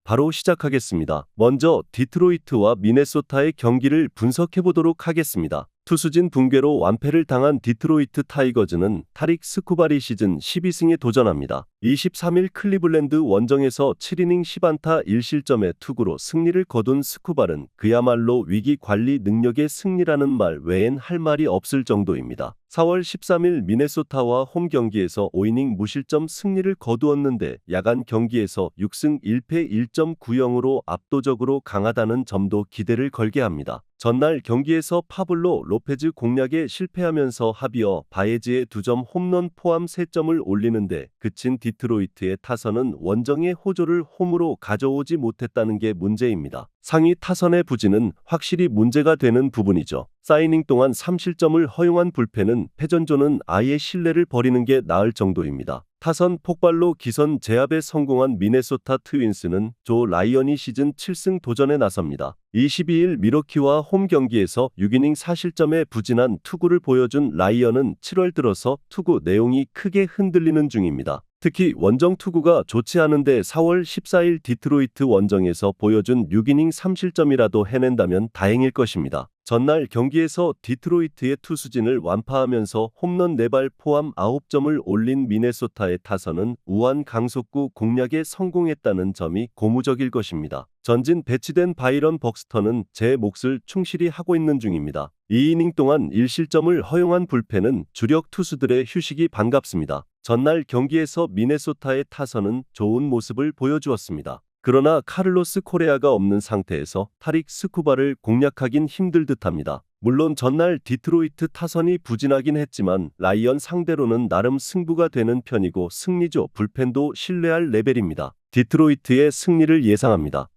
바로 시작하겠습니다. 먼저 디트로이트와 미네소타의 경기를 분석해 보도록 하겠습니다. 투수진 붕괴로 완패를 당한 디트로이트 타이거즈는 타릭 스쿠바리 시즌 12승에 도전합니다. 23일 클리블랜드 원정에서 7이닝 10안타 1실점의 투구로 승리를 거둔 스쿠발은 그야말로 위기 관리 능력의 승리라는 말 외엔 할 말이 없을 정도입니다. 4월 13일 미네소타와 홈 경기에서 5이닝 무실점 승리를 거두었는데 야간 경기에서 6승 1패 1.90으로 압도적으로 강하다는 점도 기대를 걸게 합니다. 전날 경기에서 파블로 로페즈 공략에 실패하면서 하비어 바에즈의 2점 홈런 포함 3점을 올리는데 그친 디트로이트의 타선은 원정의 호조를 홈으로 가져오지 못했다는 게 문제입니다. 상위 타선의 부진은 확실히 문제가 되는 부분이죠. 사이닝 동안 3실점을 허용한 불펜은 패전조는 아예 신뢰를 버리는 게 나을 정도입니다. 타선 폭발로 기선 제압에 성공한 미네소타 트윈스는 조 라이언이 시즌 7승 도전에 나섭니다. 22일 미러키와 홈 경기에서 6이닝 4실점의 부진한 투구를 보여준 라이언은 7월 들어서 투구 내용이 크게 흔들리는 중입니다. 특히 원정 투구가 좋지 않은데 4월 14일 디트로이트 원정에서 보여준 6이닝 3실점이라도 해낸다면 다행일 것입니다. 전날 경기에서 디트로이트의 투수진을 완파하면서 홈런 4발 포함 9점을 올린 미네소타의 타선은 우한 강속구 공략에 성공했다는 점이 고무적일 것입니다. 전진 배치된 바이런 벅스터는 제 몫을 충실히 하고 있는 중입니다. 2이닝 동안 1실점을 허용한 불펜은 주력 투수들의 휴식이 반갑습니다. 전날 경기에서 미네소타의 타선은 좋은 모습을 보여주었습니다. 그러나 카를로스 코레아가 없는 상태에서 타릭 스쿠바를 공략하긴 힘들 듯합니다. 물론 전날 디트로이트 타선이 부진하긴 했지만 라이언 상대로는 나름 승부가 되는 편이고 승리조 불펜도 신뢰할 레벨입니다. 디트로이트의 승리를 예상합니다.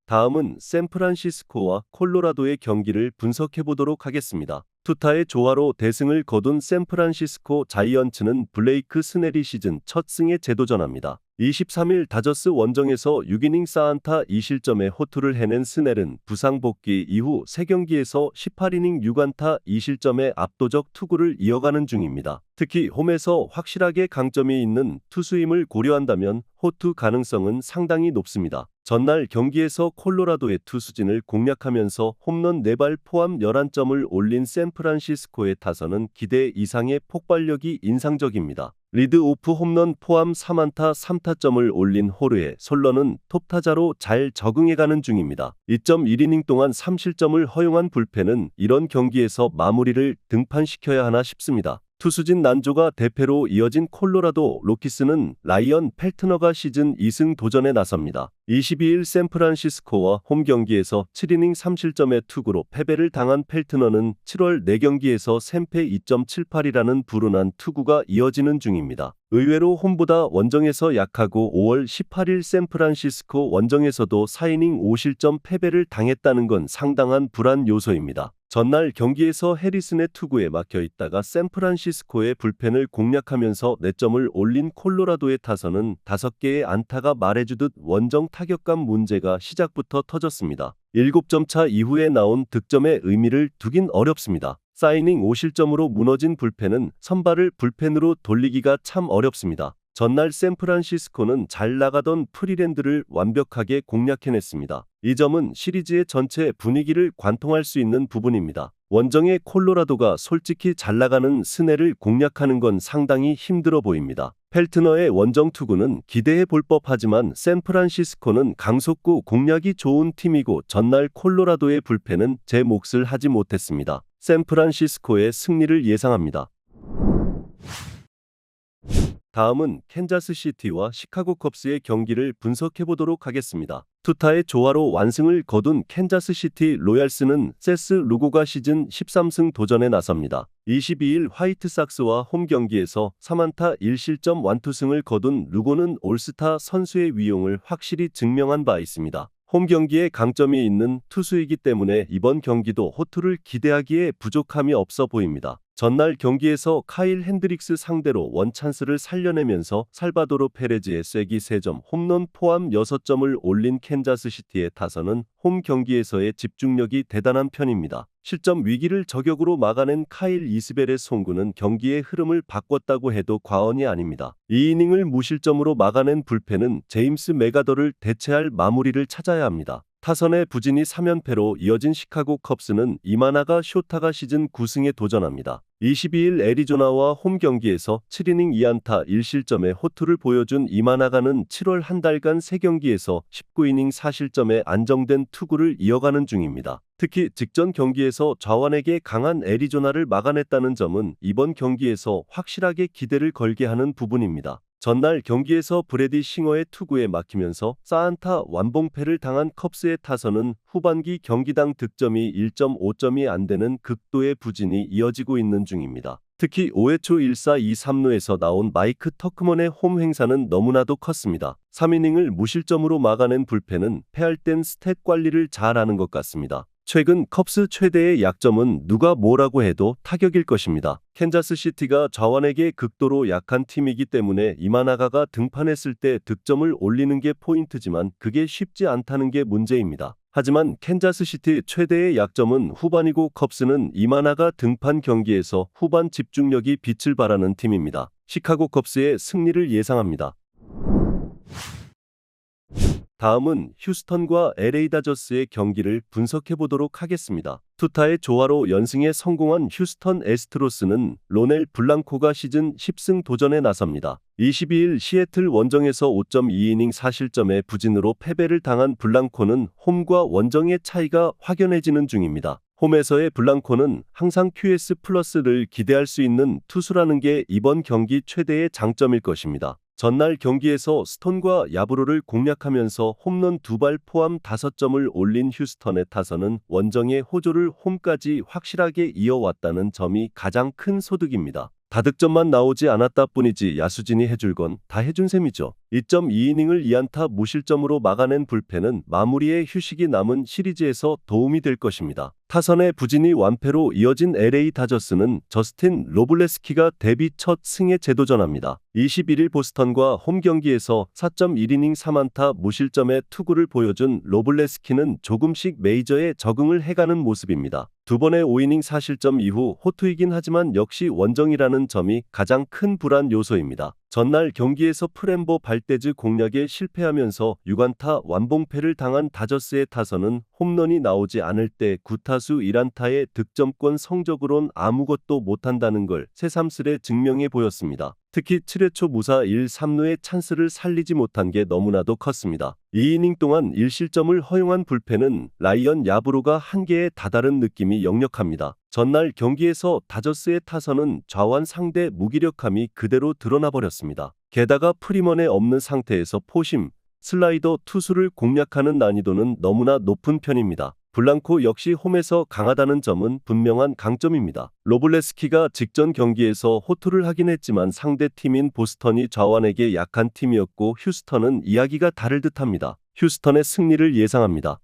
다음은 샌프란시스코와 콜로라도의 경기를 분석해 보도록 하겠습니다. 투타의 조화로 대승을 거둔 샌프란시스코 자이언츠는 블레이크 스넬이 시즌 첫 승에 재도전합니다. 23일 다저스 원정에서 6이닝 4안타 2실점의 호투를 해낸 스넬은 부상 복귀 이후 3경기에서 18이닝 6안타 2실점의 압도적 투구를 이어가는 중입니다. 특히 홈에서 확실하게 강점이 있는 투수임을 고려한다면 호투 가능성은 상당히 높습니다. 전날 경기에서 콜로라도의 투수진을 공략하면서 홈런 4발 포함 11점을 올린 샌프란시스코의 타선은 기대 이상의 폭발력이 인상적입니다. 리드오프 홈런 포함 3안타 3타점을 올린 호르의 솔러는 톱타자로 잘 적응해가는 중입니다. 2.1이닝 동안 3실점을 허용한 불펜은 이런 경기에서 마무리를 등판시켜야 하나 싶습니다. 투수진 난조가 대패로 이어진 콜로라도 로키스는 라이언 펠트너가 시즌 2승 도전에 나섭니다. 22일 샌프란시스코와 홈 경기에서 7이닝 3실점의 투구로 패배를 당한 펠트너는 7월 4경기에서 3패 2.78이라는 불운한 투구가 이어지는 중입니다. 의외로 홈보다 원정에서 약하고 5월 18일 샌프란시스코 원정에서도 4이닝 5실점 패배를 당했다는 건 상당한 불안 요소입니다. 전날 경기에서 해리슨의 투구에 막혀 있다가 샌프란시스코의 불펜을 공략하면서 4점을 올린 콜로라도의 타선은 5개의 안타가 말해주듯 원정 타격감 문제가 시작부터 터졌습니다. 7점 차 이후에 나온 득점의 의미를 두긴 어렵습니다. 4이닝 5실점으로 무너진 불펜은 선발을 불펜으로 돌리기가 참 어렵습니다. 전날 샌프란시스코는 잘 나가던 프리랜드를 완벽하게 공략해냈습니다. 이 점은 시리즈의 전체 분위기를 관통할 수 있는 부분입니다. 원정의 콜로라도가 솔직히 잘 나가는 스넬을 공략하는 건 상당히 힘들어 보입니다. 펠트너의 원정 투구는 기대해 볼 법하지만 샌프란시스코는 강속구 공략이 좋은 팀이고 전날 콜로라도의 불펜은 제 몫을 하지 못했습니다. 샌프란시스코의 승리를 예상합니다. 다음은 캔자스시티와 시카고 컵스의 경기를 분석해 보도록 하겠습니다. 투타의 조화로 완승을 거둔 캔자스시티 로얄스는 세스 루고가 시즌 13승 도전에 나섭니다. 22일 화이트삭스와 홈 경기에서 3안타 1실점 완투승을 거둔 루고는 올스타 선수의 위용을 확실히 증명한 바 있습니다. 홈 경기에 강점이 있는 투수이기 때문에 이번 경기도 호투를 기대하기에 부족함이 없어 보입니다. 전날 경기에서 카일 핸드릭스 상대로 원찬스를 살려내면서 살바도르 페레즈의 쐐기 3점, 홈런 포함 6점을 올린 캔자스시티의 타선은 홈 경기에서의 집중력이 대단한 편입니다. 실점 위기를 저격으로 막아낸 카일 이스벨의 송구는 경기의 흐름을 바꿨다고 해도 과언이 아닙니다. 2이닝을 무실점으로 막아낸 불펜은 제임스 맥아더를 대체할 마무리를 찾아야 합니다. 타선의 부진이 3연패로 이어진 시카고 컵스는 이마나가 쇼타가 시즌 9승에 도전합니다. 22일 애리조나와 홈 경기에서 7이닝 2안타 1실점의 호투를 보여준 이마나가는 7월 한 달간 3경기에서 19이닝 4실점의 안정된 투구를 이어가는 중입니다. 특히 직전 경기에서 좌완에게 강한 애리조나를 막아냈다는 점은 이번 경기에서 확실하게 기대를 걸게 하는 부분입니다. 전날 경기에서 브래디 싱어의 투구에 막히면서 4안타 완봉패를 당한 컵스의 타선은 후반기 경기당 득점이 1.5점이 안 되는 극도의 부진이 이어지고 있는 중입니다. 특히 5회 초 1사 2-3루에서 나온 마이크 터크먼의 홈 행사는 너무나도 컸습니다. 3이닝을 무실점으로 막아낸 불펜은 패할 땐 스탯 관리를 잘하는 것 같습니다. 최근 컵스 최대의 약점은 누가 뭐라고 해도 타격일 것입니다. 캔자스시티가 좌완에게 극도로 약한 팀이기 때문에 이마나가가 등판했을 때 득점을 올리는 게 포인트지만 그게 쉽지 않다는 게 문제입니다. 하지만 캔자스시티 최대의 약점은 후반이고 컵스는 이마나가 등판 경기에서 후반 집중력이 빛을 발하는 팀입니다. 시카고 컵스의 승리를 예상합니다. 다음은 휴스턴과 LA 다저스의 경기를 분석해 보도록 하겠습니다. 투타의 조화로 연승에 성공한 휴스턴 애스트로스는 로넬 블랑코가 시즌 10승 도전에 나섭니다. 22일 시애틀 원정에서 5.2이닝 4실점의 부진으로 패배를 당한 블랑코는 홈과 원정의 차이가 확연해지는 중입니다. 홈에서의 블랑코는 항상 QS 플러스를 기대할 수 있는 투수라는 게 이번 경기 최대의 장점일 것입니다. 전날 경기에서 스톤과 야브로를 공략하면서 홈런 2발 포함 5점을 올린 휴스턴의 타선은 원정의 호조를 홈까지 확실하게 이어왔다는 점이 가장 큰 소득입니다. 다득점만 나오지 않았다 뿐이지 야수진이 해줄 건 다 해준 셈이죠. 2.2이닝을 2안타 무실점으로 막아낸 불펜은 마무리에 휴식이 남은 시리즈에서 도움이 될 것입니다. 타선의 부진이 완패로 이어진 LA 다저스는 저스틴 로블레스키가 데뷔 첫 승에 재도전합니다. 21일 보스턴과 홈 경기에서 4.1이닝 3안타 무실점의 투구를 보여준 로블레스키는 조금씩 메이저에 적응을 해가는 모습입니다. 두 번의 5이닝 4실점 이후 호투이긴 하지만 역시 원정이라는 점이 가장 큰 불안 요소입니다. 전날 경기에서 프렘보 발대즈 공략에 실패하면서 6안타 완봉패를 당한 다저스의 타선은 홈런이 나오지 않을 때 9타수 1안타의 득점권 성적으론 아무것도 못한다는 걸 새삼스레 증명해 보였습니다. 특히 7회 초 무사 1-3루의 찬스를 살리지 못한 게 너무나도 컸습니다. 2이닝 동안 1실점을 허용한 불펜은 라이언 야브로가 한계에 다다른 느낌이 역력합니다. 전날 경기에서 다저스의 타선은 좌완 상대 무기력함이 그대로 드러나버렸습니다. 게다가 프리먼에 없는 상태에서 포심, 슬라이더 투수를 공략하는 난이도는 너무나 높은 편입니다. 블랑코 역시 홈에서 강하다는 점은 분명한 강점입니다. 로블레스키가 직전 경기에서 호투를 하긴 했지만 상대 팀인 보스턴이 좌완에게 약한 팀이었고 휴스턴은 이야기가 다를 듯합니다. 휴스턴의 승리를 예상합니다.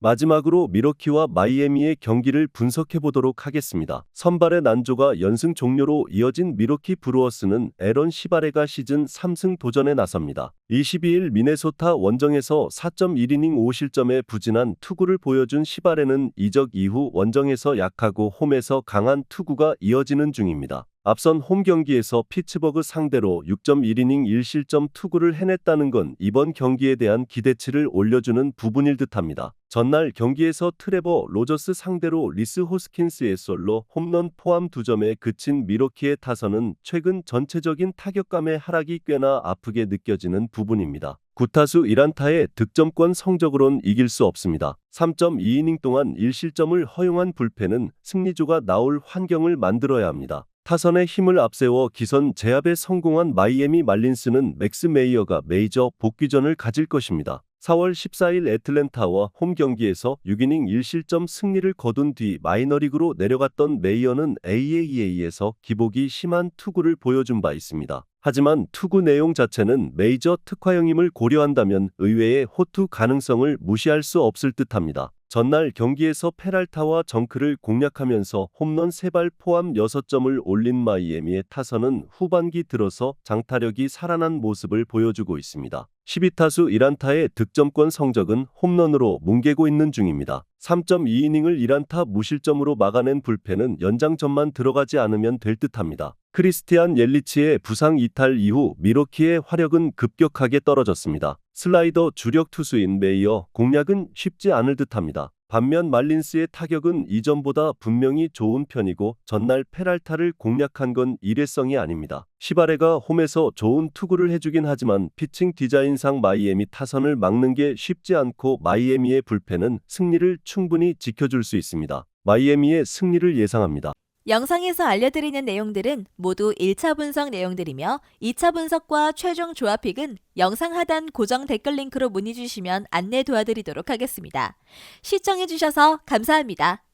마지막으로 미러키와 마이애미의 경기를 분석해 보도록 하겠습니다. 선발의 난조가 연승 종료로 이어진 미러키 브루어스는 에런 시바레가 시즌 3승 도전에 나섭니다. 22일 미네소타 원정에서 4.1이닝 5실점의 부진한 투구를 보여준 시바레는 이적 이후 원정에서 약하고 홈에서 강한 투구가 이어지는 중입니다. 앞선 홈 경기에서 피츠버그 상대로 6.1이닝 1실점 투구를 해냈다는 건 이번 경기에 대한 기대치를 올려주는 부분일 듯합니다. 전날 경기에서 트레버 로저스 상대로 리스 호스킨스의 솔로 홈런 포함 2점에 그친 미러키의 타선은 최근 전체적인 타격감의 하락이 꽤나 아프게 느껴지는 부분입니다. 9타수 1안타의 득점권 성적으론 이길 수 없습니다. 3.2이닝 동안 1실점을 허용한 불펜은 승리조가 나올 환경을 만들어야 합니다. 타선의 힘을 앞세워 기선 제압에 성공한 마이애미 말린스는 맥스 메이어가 메이저 복귀전을 가질 것입니다. 4월 14일 애틀랜타와 홈 경기에서 6이닝 1실점 승리를 거둔 뒤 마이너리그로 내려갔던 메이어는 AAA에서 기복이 심한 투구를 보여준 바 있습니다. 하지만 투구 내용 자체는 메이저 특화형임을 고려한다면 의외의 호투 가능성을 무시할 수 없을 듯합니다. 전날 경기에서 페랄타와 정크를 공략하면서 홈런 3발 포함 6점을 올린 마이애미의 타선은 후반기 들어서 장타력이 살아난 모습을 보여주고 있습니다. 12타수 1안타의 득점권 성적은 홈런으로 뭉개고 있는 중입니다. 3.2이닝을 1안타 무실점으로 막아낸 불펜은 연장전만 들어가지 않으면 될 듯합니다. 크리스티안 옐리치의 부상 이탈 이후 미러키의 화력은 급격하게 떨어졌습니다. 슬라이더 주력 투수인 메이어 공략은 쉽지 않을 듯합니다. 반면 말린스의 타격은 이전보다 분명히 좋은 편이고 전날 페랄타를 공략한 건 일회성이 아닙니다. 시바레가 홈에서 좋은 투구를 해주긴 하지만 피칭 디자인상 마이애미 타선을 막는 게 쉽지 않고 마이애미의 불펜은 승리를 충분히 지켜줄 수 있습니다. 마이애미의 승리를 예상합니다. 영상에서 알려드리는 내용들은 모두 1차 분석 내용들이며 2차 분석과 최종 조합픽은 영상 하단 고정 댓글 링크로 문의 주시면 안내 도와드리도록 하겠습니다. 시청해주셔서 감사합니다.